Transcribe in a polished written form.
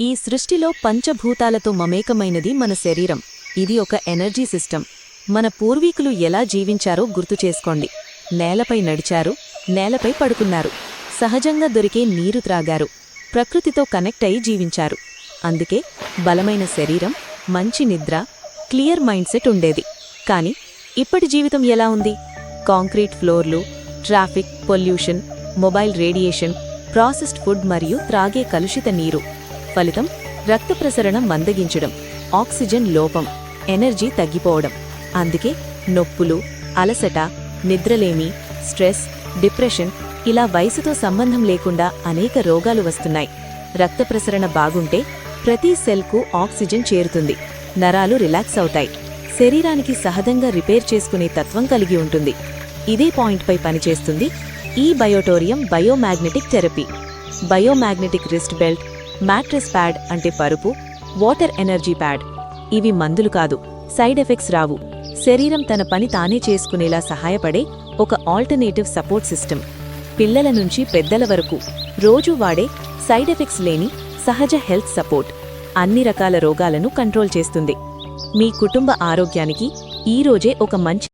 ఈ సృష్టిలో పంచభూతాలతో మమేకమైనది మన శరీరం. ఇది ఒక ఎనర్జీ సిస్టమ్. మన పూర్వీకులు ఎలా జీవించారో గుర్తుచేసుకోండి. నేలపై నడిచారు, నేలపై పడుకున్నారు, సహజంగా దొరికే నీరు త్రాగారు, ప్రకృతితో కనెక్ట్ అయి జీవించారు. అందుకే బలమైన శరీరం, మంచి నిద్ర, క్లియర్ మైండ్ సెట్ ఉండేది. కాని ఇప్పటి జీవితం ఎలా ఉంది? కాంక్రీట్ ఫ్లోర్లు, traffic, pollution, mobile radiation, processed food మరియు త్రాగే కలుషిత నీరు. ఫలితం రక్త ప్రసరణ మందగించడం, ఆక్సిజన్ లోపం, ఎనర్జీ తగ్గిపోవడం. అందుకే నొప్పులు, అలసట, నిద్రలేమి, స్ట్రెస్, డిప్రెషన్ ఇలా వయసుతో సంబంధం లేకుండా అనేక రోగాలు వస్తున్నాయి. రక్త ప్రసరణ బాగుంటే ప్రతి సెల్కు ఆక్సిజన్ చేరుతుంది, నరాలు రిలాక్స్ అవుతాయి, శరీరానికి సహజంగా రిపేర్ చేసుకునే తత్వం కలిగి ఉంటుంది. ఇదే పాయింట్పై పనిచేస్తుంది ఈ బయోటోరియం biomagnetic therapy. Biomagnetic wrist belt, mattress pad అంటే పరుపు, వాటర్ ఎనర్జీ ప్యాడ్. ఇవి మందులు కాదు, సైడ్ ఎఫెక్ట్స్ రావు, శరీరం తన పని తానే చేసుకునేలా సహాయపడే ఒక ఆల్టర్నేటివ్ సపోర్ట్ సిస్టమ్. పిల్లల నుంచి పెద్దల వరకు రోజూ వాడే సైడ్ ఎఫెక్ట్స్ లేని సహజ హెల్త్ సపోర్ట్ అన్ని రకాల రోగాలను కంట్రోల్ చేస్తుంది. మీ కుటుంబ ఆరోగ్యానికి ఈరోజే ఒక మంచి